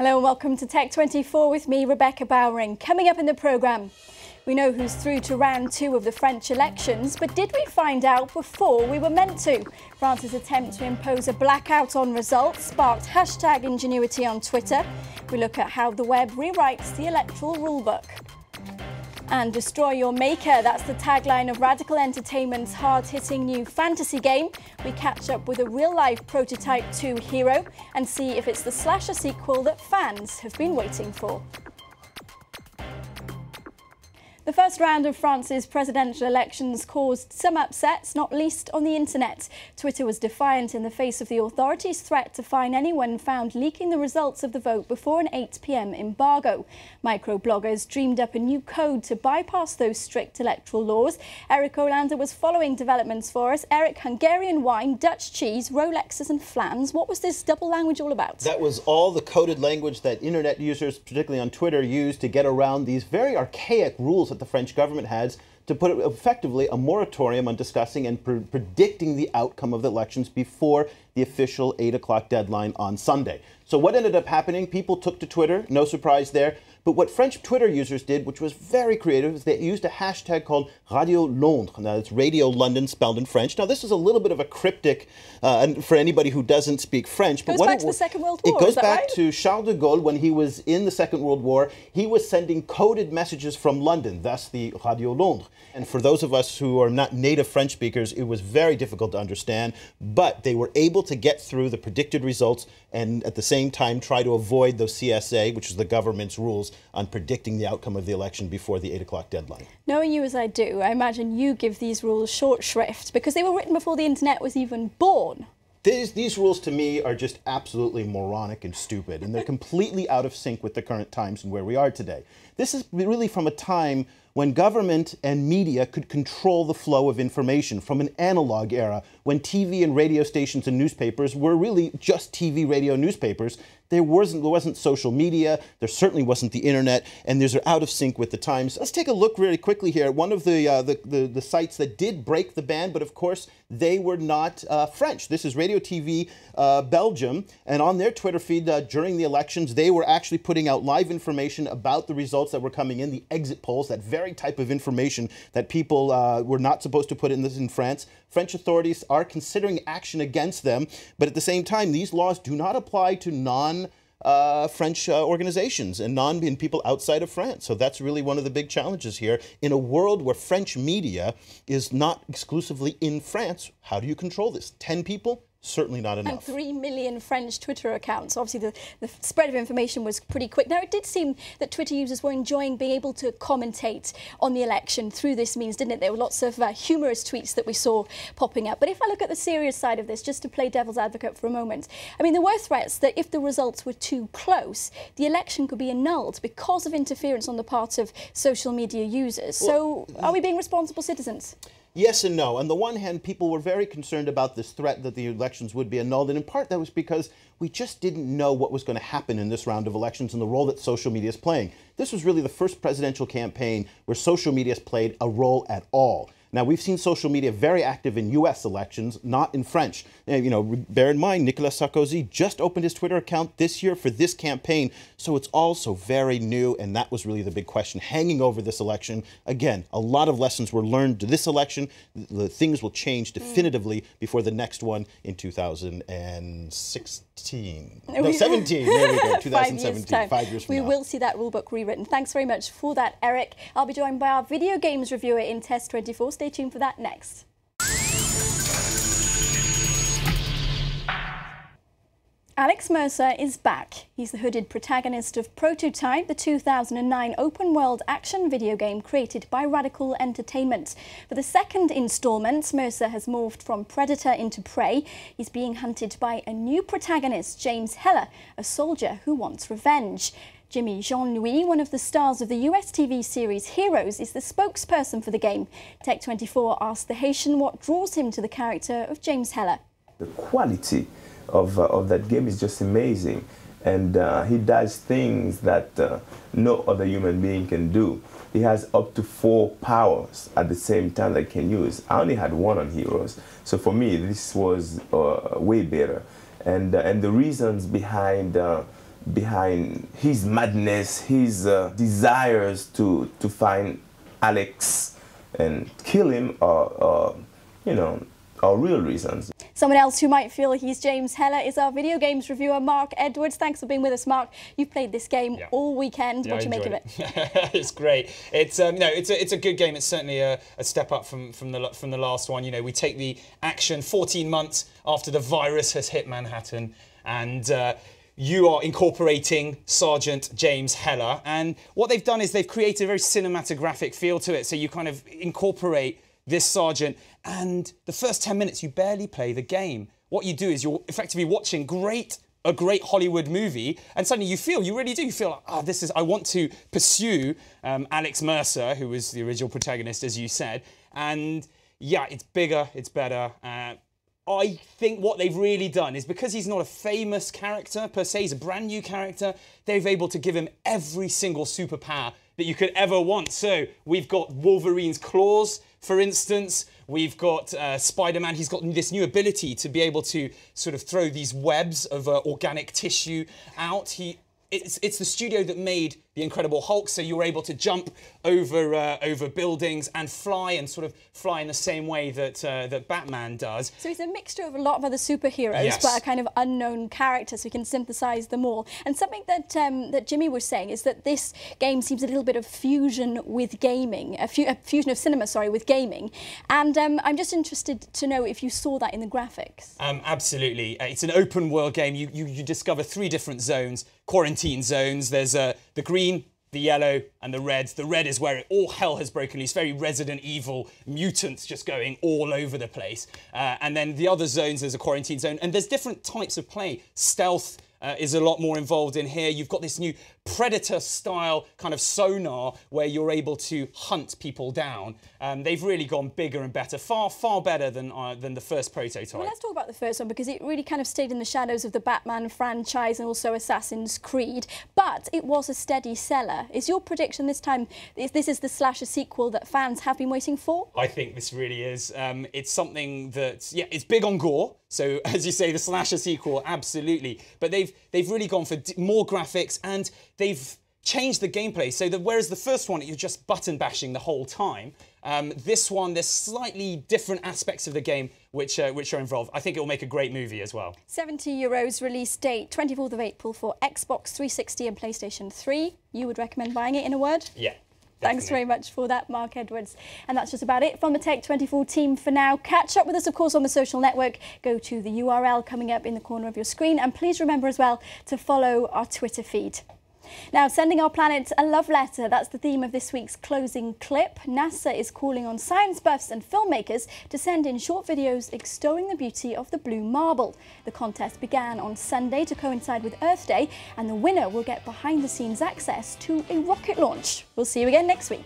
Hello and welcome to Tech 24 with me, Rebecca Bowring. Coming up in the programme, we know who's through to round 2 of the French elections, but did we find out before we were meant to? France's attempt to impose a blackout on results sparked hashtag ingenuity on Twitter. We look at how the web rewrites the electoral rulebook. And destroy your maker, that's the tagline of Radical Entertainment's hard-hitting new fantasy game. We catch up with a real-life Prototype 2 hero and see if it's the slasher sequel that fans have been waiting for. The first round of France's presidential elections caused some upsets, not least on the internet. Twitter was defiant in the face of the authorities' threat to fine anyone found leaking the results of the vote before an 8 p.m. embargo. Microbloggers dreamed up a new code to bypass those strict electoral laws. Eric Olander was following developments for us. Eric, Hungarian wine, Dutch cheese, Rolexes and flans. What was this double language all about? That was all the coded language that internet users, particularly on Twitter, use to get around these very archaic rules that the French government has to put effectively a moratorium on discussing and predicting the outcome of the elections before the official 8 o'clock deadline on Sunday. So what ended up happening? People took to Twitter, no surprise there. But what French Twitter users did, which was very creative, is they used a hashtag called Radio Londres. Now, it's Radio London spelled in French. Now, this is a little bit of a cryptic for anybody who doesn't speak French. But it goes back to the Second World War, It goes back right? to Charles de Gaulle when he was in the Second World War. He was sending coded messages from London, thus the Radio Londres. And for those of us who are not native French speakers, it was very difficult to understand. But they were able to get through the predicted results and at the same time try to avoid the CSA, which is the government's rules on predicting the outcome of the election before the 8 o'clock deadline. Knowing you as I do, I imagine you give these rules short shrift because they were written before the internet was even born. These rules to me are just absolutely moronic and stupid, and they're completely out of sync with the current times and where we are today. This is really from a time when government and media could control the flow of information, from an analog era when TV and radio stations and newspapers were really just TV, radio, newspapers. There wasn't social media, there certainly wasn't the internet, and these are out of sync with the times. Let's take a look really quickly here at one of the sites that did break the ban, but of course they were not French. This is Radio TV Belgium, and on their Twitter feed during the elections, they were actually putting out live information about the results that were coming in, the exit polls, that very type of information that people were not supposed to put in France. French authorities are considering action against them, but at the same time, these laws do not apply to non-French organizations and people outside of France. So that's really one of the big challenges here. In a world where French media is not exclusively in France, how do you control this? 10 people? Certainly not enough. And 3 million French Twitter accounts. Obviously, the spread of information was pretty quick. Now, it did seem that Twitter users were enjoying being able to commentate on the election through this means, didn't it? There were lots of humorous tweets that we saw popping up. But if I look at the serious side of this, just to play devil's advocate for a moment, I mean, there were threats that if the results were too close, the election could be annulled because of interference on the part of social media users. So, are we being responsible citizens? Yes and no. On the one hand, people were very concerned about this threat that the elections would be annulled, and in part that was because we just didn't know what was going to happen in this round of elections and the role that social media is playing. This was really the first presidential campaign where social media has played a role at all. Now, we've seen social media very active in U.S. elections, not in French. You know, bear in mind, Nicolas Sarkozy just opened his Twitter account this year for this campaign, so it's also very new, and that was really the big question hanging over this election. Again, a lot of lessons were learned to this election. The things will change definitively before the next one in 2016. No, 17. There we go, 2017, 5 years from now. We will see that rulebook rewritten. Thanks very much for that, Eric. I'll be joined by our video games reviewer in Test 24. Stay tuned for that next. Alex Mercer is back. He's the hooded protagonist of Prototype, the 2009 open-world action video game created by Radical Entertainment. For the second instalment, Mercer has morphed from predator into prey. He's being hunted by a new protagonist, James Heller, a soldier who wants revenge. Jimmy Jean-Louis, one of the stars of the US TV series Heroes, is the spokesperson for the game. Tech24 asked the Haitian what draws him to the character of James Heller. The quality of that game is just amazing, and he does things that no other human being can do. He has up to 4 powers at the same time that he can use. I only had 1 on Heroes, so for me this was way better. And the reasons behind behind his madness, his desires to find Alex and kill him, or you know, are real reasons. Someone else who might feel he's James Heller is our video games reviewer, Mark Edwards. Thanks for being with us, Mark. You've played this game all weekend. What do you make of it? It's great. It's it's a good game. It's certainly a step up from the last one. You know, we take the action 14 months after the virus has hit Manhattan, and you are incorporating Sergeant James Heller. And what they've done is they've created a very cinematographic feel to it. So you kind of incorporate this sergeant, and the first 10 minutes you barely play the game. What you do is you're effectively watching a great Hollywood movie, and suddenly you really do feel like, oh, I want to pursue Alex Mercer, who was the original protagonist, as you said. And yeah, it's bigger, it's better. I think what they've really done is, because he's not a famous character per se, he's a brand new character, they've able to give him every single superpower that you could ever want. So we've got Wolverine's claws, for instance. We've got Spider-Man. He's got this new ability to be able to sort of throw these webs of organic tissue out. It's the studio that made The Incredible Hulk, so you were able to jump over buildings and fly in the same way that Batman does. So he's a mixture of a lot of other superheroes, but a kind of unknown character, so we can synthesize them all. And something that that Jimmy was saying is that this game seems a little bit of fusion with gaming, a fusion of cinema, sorry, with gaming. And I'm just interested to know if you saw that in the graphics. Absolutely. It's an open world game. You discover 3 different zones, quarantine zones. There's the green, the yellow and the red. The red is where all hell has broken loose, very Resident Evil, mutants just going all over the place. And then the other zones, there's a quarantine zone, and there's different types of play. Stealth is a lot more involved in here. You've got this new Predator-style kind of sonar where you're able to hunt people down. They've really gone bigger and better, far better than the first prototype. Well, let's talk about the first one, because it really kind of stayed in the shadows of the Batman franchise and also Assassin's Creed, but it was a steady seller. Is your prediction this time this is the slasher sequel that fans have been waiting for? I think this really is. It's something that, yeah, it's big on gore. So, as you say, the slasher sequel, absolutely. But they've really gone for more graphics, and they've changed the gameplay. So whereas the first one, you're just button bashing the whole time, this one, there's slightly different aspects of the game which are involved. I think it will make a great movie as well. €70 release date, 24th of April for Xbox 360 and PlayStation 3. You would recommend buying it, in a word? Yeah. Thanks very much for that, Mark Edwards. And that's just about it from the Tech24 team for now. Catch up with us, of course, on the social network. Go to the URL coming up in the corner of your screen. And please remember as well to follow our Twitter feed. Now, sending our planet a love letter, that's the theme of this week's closing clip. NASA is calling on science buffs and filmmakers to send in short videos extolling the beauty of the blue marble. The contest began on Sunday to coincide with Earth Day, and the winner will get behind-the-scenes access to a rocket launch. We'll see you again next week.